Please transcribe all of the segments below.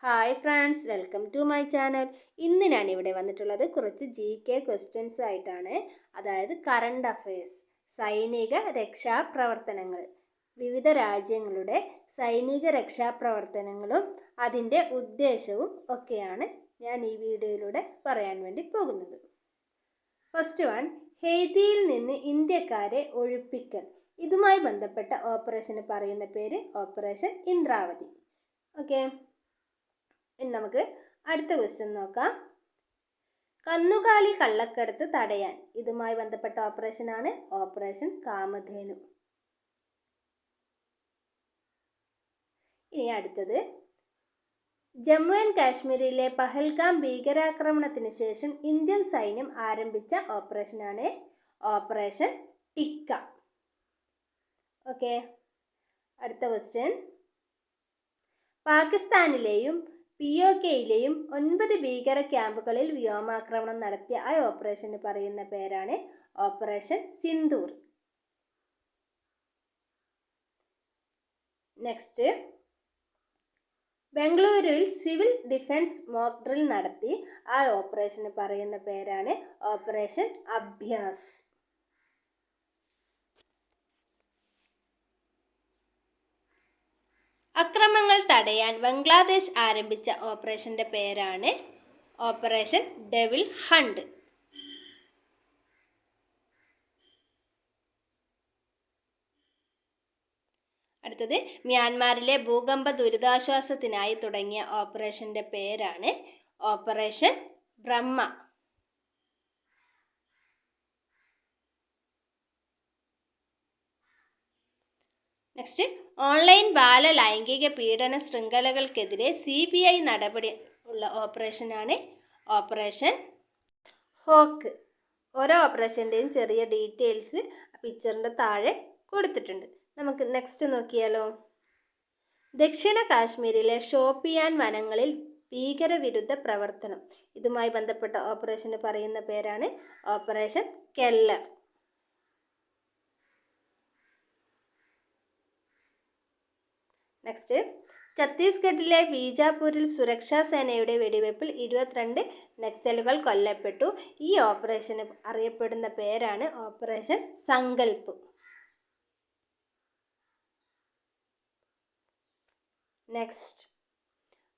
Hi friends, welcome to my channel. ഇന്ന് ഞാനിവിടെ വന്നിട്ടുള്ളത് കുറച്ച് GK ക്വസ്റ്റ്യൻസ് ആയിട്ടാണ്. അതായത് കറണ്ട് അഫയേഴ്സ്, സൈനിക രക്ഷാപ്രവർത്തനങ്ങൾ, വിവിധ രാജ്യങ്ങളുടെ സൈനിക രക്ഷാപ്രവർത്തനങ്ങളും അതിൻ്റെ ഉദ്ദേശവും ഒക്കെയാണ് ഞാൻ ഈ വീഡിയോയിലൂടെ പറയാൻ വേണ്ടി പോകുന്നത്. ഫസ്റ്റ് വൺ, ഹെയ്തിയിൽ നിന്ന് ഇന്ത്യക്കാരെ ഒഴിപ്പിക്കൽ. ഇതുമായി ബന്ധപ്പെട്ട ഓപ്പറേഷന് പറയുന്ന പേര് ഓപ്പറേഷൻ ഇന്ദ്രാവതി. ഓക്കെ, ഇനി നമുക്ക് അടുത്ത ക്വസ്റ്റ്യൻ നോക്കാം. കന്നുകാലി കള്ളക്കടത്ത് തടയാൻ. ഇതുമായി ബന്ധപ്പെട്ട ഓപ്പറേഷനാണ് ഓപ്പറേഷൻ കാമധേനു. ഇനി അടുത്തത്, ജമ്മു ആൻഡ് കാശ്മീരിലെ പഹൽഗാം ഭീകരാക്രമണത്തിന് ശേഷം ഇന്ത്യൻ സൈന്യം ആരംഭിച്ച ഓപ്പറേഷനാണ് ഓപ്പറേഷൻ ടിക്ക. ഓക്കെ, അടുത്ത ക്വസ്റ്റ്യൻ, പാകിസ്ഥാനിലെയും POKയിലെയും 9 ഭീകര ക്യാമ്പുകളിൽ വ്യോമാക്രമണം നടത്തിയ ആ ഓപ്പറേഷന് പറയുന്ന പേരാണ് ഓപ്പറേഷൻ സിന്ദൂർ. നെക്സ്റ്റ്, ബംഗളൂരുവിൽ സിവിൽ ഡിഫൻസ് മോക്ക് ഡ്രിൽ നടത്തി ആ ഓപ്പറേഷന് പറയുന്ന പേരാണ് ഓപ്പറേഷൻ അഭ്യാസ്. അക്രമങ്ങൾ തടയാൻ ബംഗ്ലാദേശ് ആരംഭിച്ച ഓപ്പറേഷൻ്റെ പേരാണ് ഓപ്പറേഷൻ ഡെവിൾ ഹണ്ട്. അടുത്തത്, മ്യാൻമാറിലെ ഭൂകമ്പ ദുരിതാശ്വാസത്തിനായി തുടങ്ങിയ ഓപ്പറേഷൻ്റെ പേരാണ് ഓപ്പറേഷൻ ബ്രഹ്മ. നെക്സ്റ്റ്, ഓൺലൈൻ ബാല ലൈംഗിക പീഡന ശൃംഖലകൾക്കെതിരെ CBI നടപടി ഉള്ള ഓപ്പറേഷനാണ് ഓപ്പറേഷൻ ഹോക്ക്. ഓരോ ഓപ്പറേഷൻ്റെയും ചെറിയ ഡീറ്റെയിൽസ് പിക്ചറിൻ്റെ താഴെ കൊടുത്തിട്ടുണ്ട്. നമുക്ക് നെക്സ്റ്റ് നോക്കിയാലോ. ദക്ഷിണ കാശ്മീരിലെ ഷോപ്പിയാൻ വനങ്ങളിൽ ഭീകരവിരുദ്ധ പ്രവർത്തനം. ഇതുമായി ബന്ധപ്പെട്ട ഓപ്പറേഷന് പറയുന്ന പേരാണ് ഓപ്പറേഷൻ കെല്ലർ. നെക്സ്റ്റ്, ഛത്തീസ്ഗഡിലെ ബീജാപൂരിൽ സുരക്ഷാ സേനയുടെ വെടിവയ്പിൽ 22 നക്സലുകൾ കൊല്ലപ്പെട്ടു. ഈ ഓപ്പറേഷന് അറിയപ്പെടുന്ന പേരാണ് ഓപ്പറേഷൻ സങ്കൽപ്പ്. നെക്സ്റ്റ്,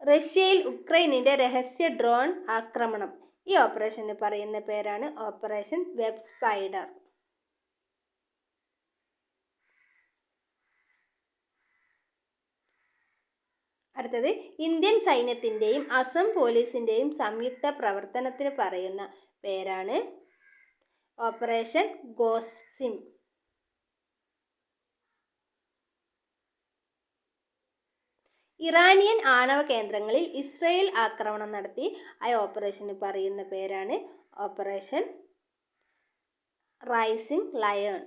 റഷ്യയിൽ ഉക്രൈനിൻ്റെ രഹസ്യ ഡ്രോൺ ആക്രമണം. ഈ ഓപ്പറേഷന് പറയുന്ന പേരാണ് ഓപ്പറേഷൻ വെബ് സ്പൈഡർ. അടുത്തത്, ഇന്ത്യൻ സൈന്യത്തിൻ്റെയും അസം പോലീസിൻ്റെയും സംയുക്ത പ്രവർത്തനത്തിന് പറയുന്ന പേരാണ് ഓപ്പറേഷൻ ഗോസിം. ഇറാനിയൻ ആണവ കേന്ദ്രങ്ങളിൽ ഇസ്രയേൽ ആക്രമണം നടത്തി ആ ഓപ്പറേഷന് പറയുന്ന പേരാണ് operation rising lion.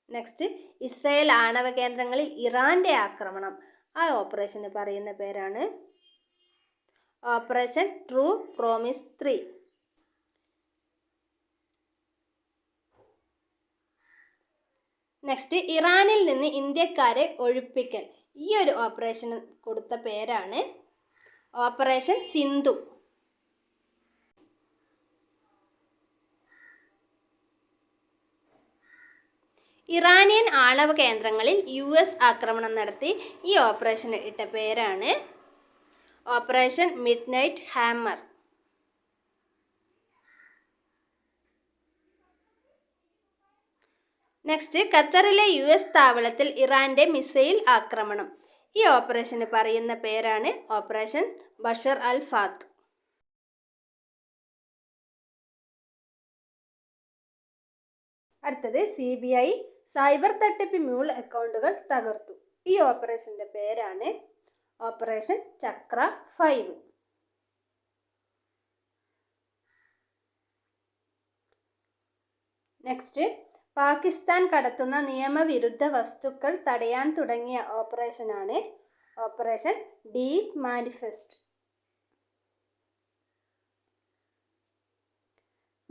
Next, Israel ആണവ കേന്ദ്രങ്ങളിൽ ഇറാൻ്റെ ആക്രമണം. ആ ഓപ്പറേഷന് പറയുന്ന പേരാണ് ഓപ്പറേഷൻ ട്രൂ പ്രോമിസ് 3. നെക്സ്റ്റ്, ഇറാനിൽ നിന്ന് ഇന്ത്യക്കാരെ ഒഴിപ്പിക്കൽ. ഈ ഒരു ഓപ്പറേഷന് കൊടുത്ത പേരാണ് ഓപ്പറേഷൻ സിന്ധു. ഇറാനിയൻ ആണവ കേന്ദ്രങ്ങളിൽ US ആക്രമണം നടത്തി ഈ ഓപ്പറേഷന് ഇട്ട പേരാണ് operation mid night hammer. Next, ഖത്തറിലെ US താവളത്തിൽ ഇറാൻ്റെ മിസൈൽ ആക്രമണം. ഈ ഓപ്പറേഷന് പറയുന്ന പേരാണ് ഓപ്പറേഷൻ ബഷർ അൽ ഫാത്ത്. അടുത്തത്, CBI സൈബർ തട്ടിപ്പ് മ്യൂൾ അക്കൗണ്ടുകൾ തകർത്തു. ഈ ഓപ്പറേഷൻ്റെ പേരാണ് ഓപ്പറേഷൻ ചക്ര 5. നെക്സ്റ്റ്, പാകിസ്ഥാൻ കടത്തുന്ന നിയമവിരുദ്ധ വസ്തുക്കൾ തടയാൻ തുടങ്ങിയ ഓപ്പറേഷനാണ് ഓപ്പറേഷൻ ഡീപ് മാനിഫെസ്റ്റ്.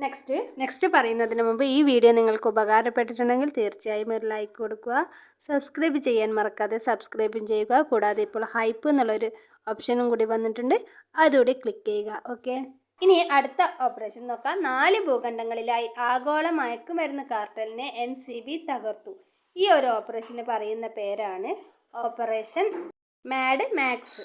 നെക്സ്റ്റ് പറയുന്നതിന് മുമ്പ് ഈ വീഡിയോ നിങ്ങൾക്ക് ഉപകാരപ്പെട്ടിട്ടുണ്ടെങ്കിൽ തീർച്ചയായും ഒരു ലൈക്ക് കൊടുക്കുക. സബ്സ്ക്രൈബ് ചെയ്യാൻ മറക്കാതെ സബ്സ്ക്രൈബും ചെയ്യുക. കൂടാതെ ഇപ്പോൾ ഹൈപ്പ് എന്നുള്ളൊരു ഓപ്ഷനും കൂടി വന്നിട്ടുണ്ട്, അതുകൂടി ക്ലിക്ക് ചെയ്യുക. ഓക്കെ, ഇനി അടുത്ത ഓപ്പറേഷൻ നോക്കാം. 4 ഭൂഖണ്ഡങ്ങളിലായി ആഗോള മയക്കുമരുന്ന് കാർട്ടലിനെ NCB തകർത്തു. ഈ ഒരു ഓപ്പറേഷന് പറയുന്ന പേരാണ് ഓപ്പറേഷൻ മാഡ് മാക്സ്.